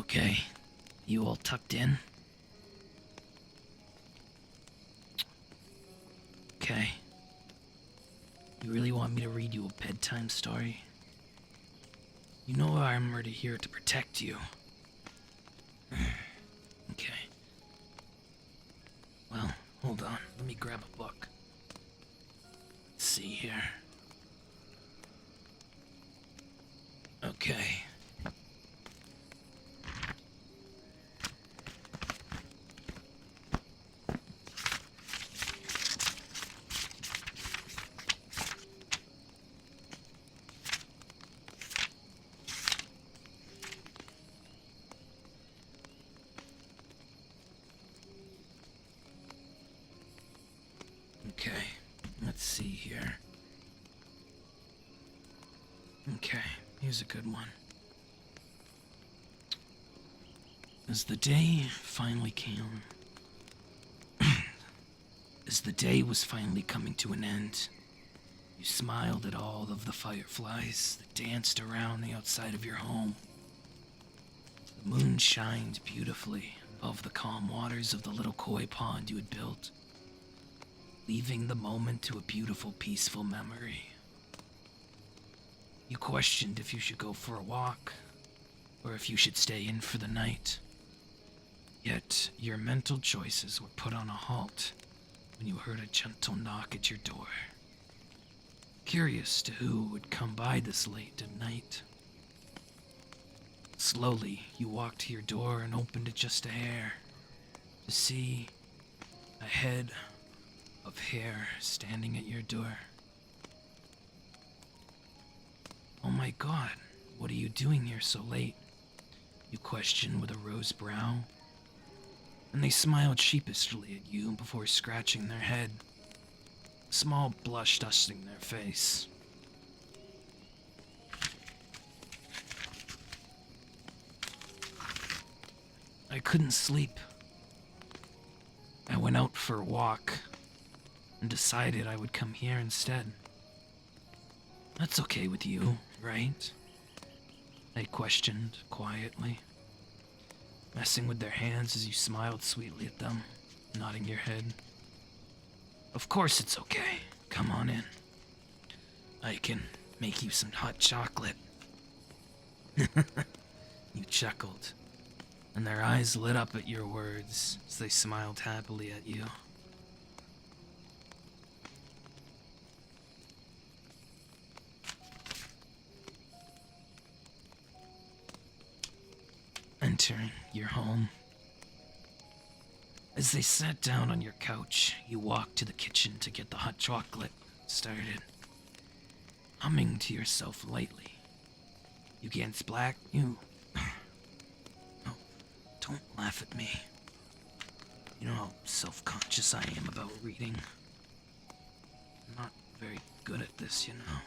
Okay, you all tucked in? Okay. You really want me to read you a bedtime story? You know I'm already here to protect you. Okay. Well, hold on. Let me grab a book. Let's see here. Okay. Okay. Let's see here. Okay, here's a good one. As the day finally came, as the day was finally coming to an end, you smiled at all of the fireflies that danced around the outside of your home. The moon shined beautifully above the calm waters of the little koi pond you had built, leaving the moment to a beautiful, peaceful memory. You questioned if you should go for a walk, or if you should stay in for the night. Yet, your mental choices were put on a halt when you heard a gentle knock at your door. Curious to who would come by this late at night. Slowly, you walked to your door and opened it just a hair, to see a head of hair standing at your door. Oh my god, what are you doing here so late? You questioned with a rose brow. And they smiled sheepishly at you before scratching their head, a small blush dusting their face. I couldn't sleep. I went out for a walk and decided I would come here instead. That's okay with you, right? They questioned quietly, messing with their hands as you smiled sweetly at them, nodding your head. Of course it's okay. Come on in. I can make you some hot chocolate. You chuckled, and their eyes lit up at your words as they smiled happily at you. Entering your home. As they sat down on your couch, you walked to the kitchen to get the hot chocolate started. Humming to yourself lightly. You against black? You... No, don't laugh at me. You know how self-conscious I am about reading. I'm not very good at this, you know.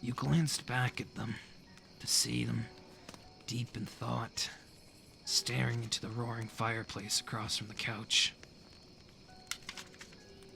You glanced back at them to see them deep in thought, staring into the roaring fireplace across from the couch.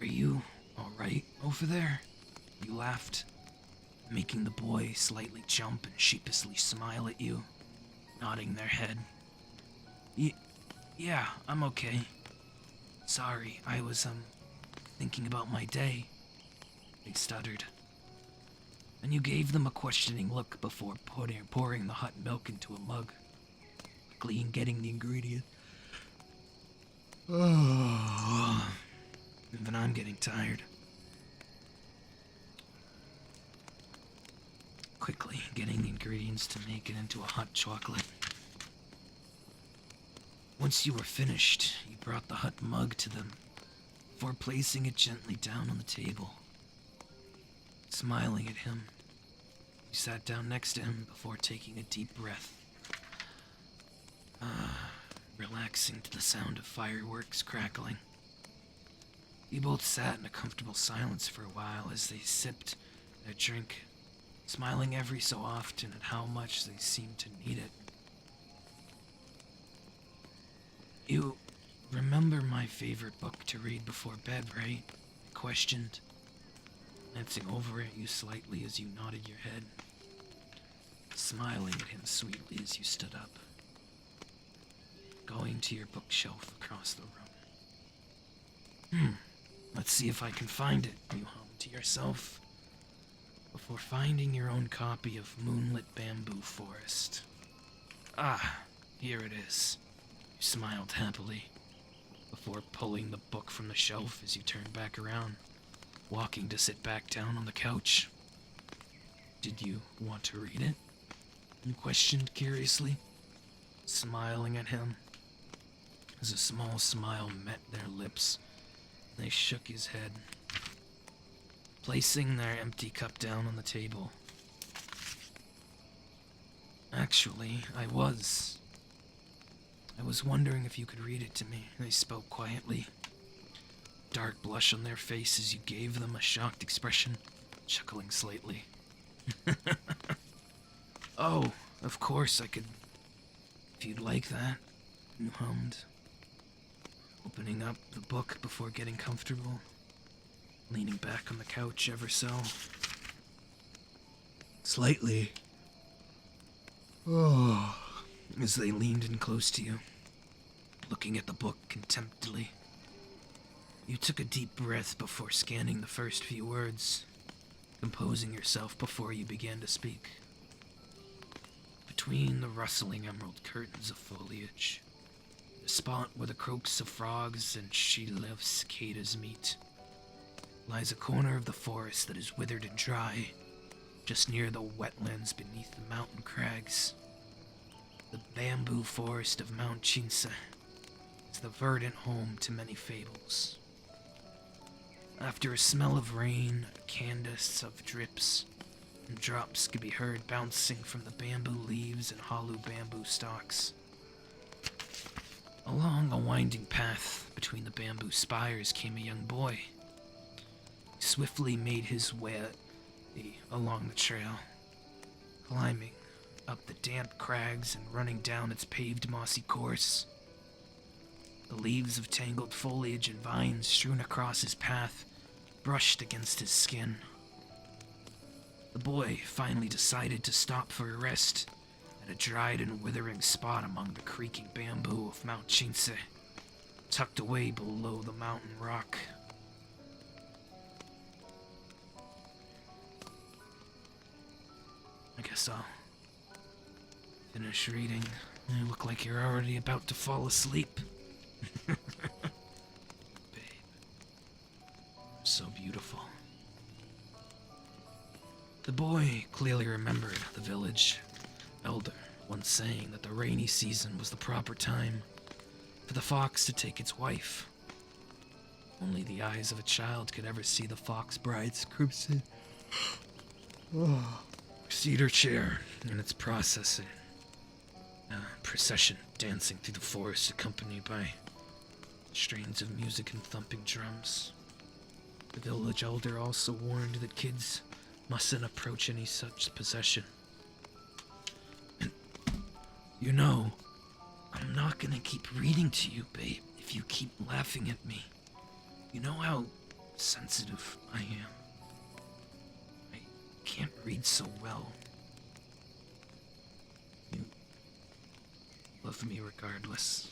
Are you alright over there? You laughed, making the boy slightly jump and sheepishly smile at you, nodding their head. Yeah, I'm okay. Sorry, I was, thinking about my day, they stuttered. And you gave them a questioning look before pouring the hot milk into a mug, quickly and getting the ingredient. Oh, even I'm getting tired. Quickly getting the ingredients to make it into a hot chocolate. Once you were finished, you brought the hot mug to them before placing it gently down on the table. Smiling at him, you sat down next to him before taking a deep breath. Relaxing to the sound of fireworks crackling. You both sat in a comfortable silence for a while as they sipped their drink, smiling every so often at how much they seemed to need it. You remember my favorite book to read before bed, right? I questioned, glancing over at you slightly as you nodded your head. smiling at him sweetly as you stood up, going to your bookshelf across the room. Let's see if I can find it, you hummed to yourself, before finding your own copy of Moonlit Bamboo Forest. Ah, here it is. You smiled happily, before pulling the book from the shelf as you turned back around, walking to sit back down on the couch. Did you want to read it? You questioned curiously, smiling at him. As a small smile met their lips, they shook his head, placing their empty cup down on the table. Actually, I was wondering if you could read it to me, they spoke quietly. Dark blush on their face as you gave them a shocked expression, chuckling slightly. Oh, of course I could, if you'd like that, you hummed, opening up the book before getting comfortable, leaning back on the couch ever so. Slightly. Oh, as they leaned in close to you, looking at the book contemptuously. You took a deep breath before scanning the first few words, composing yourself before you began to speak. Between the rustling emerald curtains of foliage, the spot where the croaks of frogs and she-live cicadas meet, lies a corner of the forest that is withered and dry, just near the wetlands beneath the mountain crags. The bamboo forest of Mount Chinsa is the verdant home to many fables. After a smell of rain, a cadence of drips and drops could be heard bouncing from the bamboo leaves and hollow bamboo stalks. Along a winding path between the bamboo spires came a young boy. He swiftly made his way along the trail, climbing up the damp crags and running down its paved mossy course. The leaves of tangled foliage and vines strewn across his path brushed against his skin. The boy finally decided to stop for a rest at a dried and withering spot among the creaking bamboo of Mount Chinse, tucked away below the mountain rock. I guess I'll finish reading. You look like you're already about to fall asleep. Babe, so beautiful. The boy clearly remembered the village elder once saying that the rainy season was the proper time for the fox to take its wife. Only the eyes of a child could ever see the fox bride's crimson cedar chair and its procession dancing through the forest accompanied by strains of music and thumping drums. The village elder also warned that kids mustn't approach any such possession. You know, I'm not gonna keep reading to you, babe, if you keep laughing at me. You know how sensitive I am. I can't read so well. You love me regardless.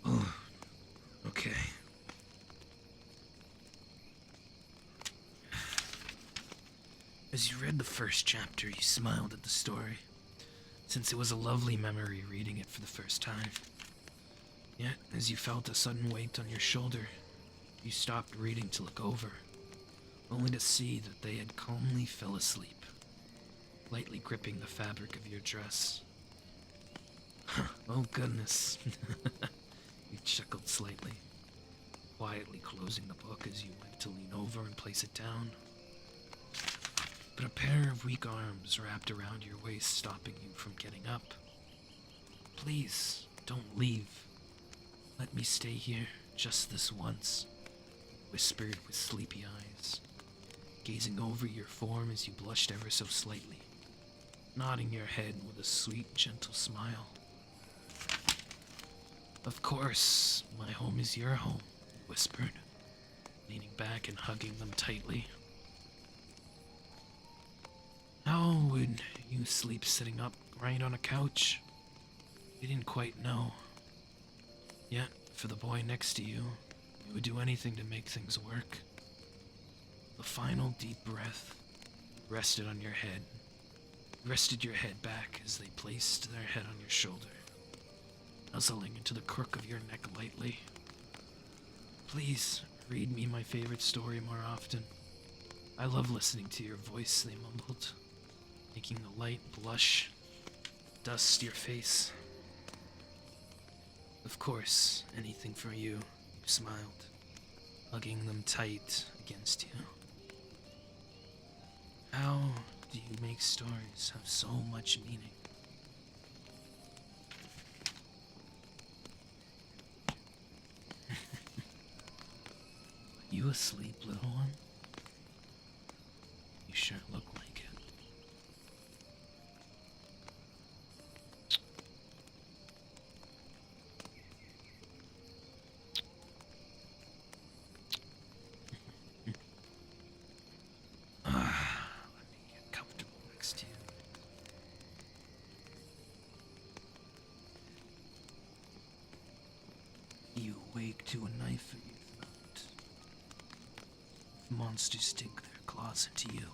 Oh, okay. As you read the first chapter, you smiled at the story, since it was a lovely memory reading it for the first time. Yet, as you felt a sudden weight on your shoulder, you stopped reading to look over, only to see that they had calmly fell asleep, lightly gripping the fabric of your dress. Oh goodness. You chuckled slightly, quietly closing the book as you went to lean over and place it down. But a pair of weak arms wrapped around your waist, stopping you from getting up. Please, don't leave. Let me stay here just this once, whispered with sleepy eyes, gazing over your form as you blushed ever so slightly, nodding your head with a sweet, gentle smile. Of course, my home is your home, whispered, leaning back and hugging them tightly. How would you sleep sitting up right on a couch? You didn't quite know. Yet, for the boy next to you, you would do anything to make things work. The final deep breath rested on your head. Rested your head back as they placed their head on your shoulder, nuzzling into the crook of your neck lightly. Please, read me my favorite story more often. I love listening to your voice, they mumbled, making the light blush, dust your face. Of course, anything for you, you smiled, hugging them tight against you. How do you make stories have so much meaning? You asleep, little one? You sure look like it. Let me get comfortable next to you. You awake to a knife in your throat. If monsters dig their claws into you.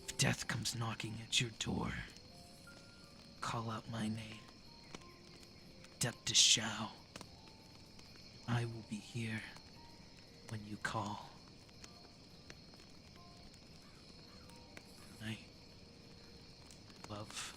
If death comes knocking at your door, call out my name. Adeptus Xiao. I will be here when you call. I love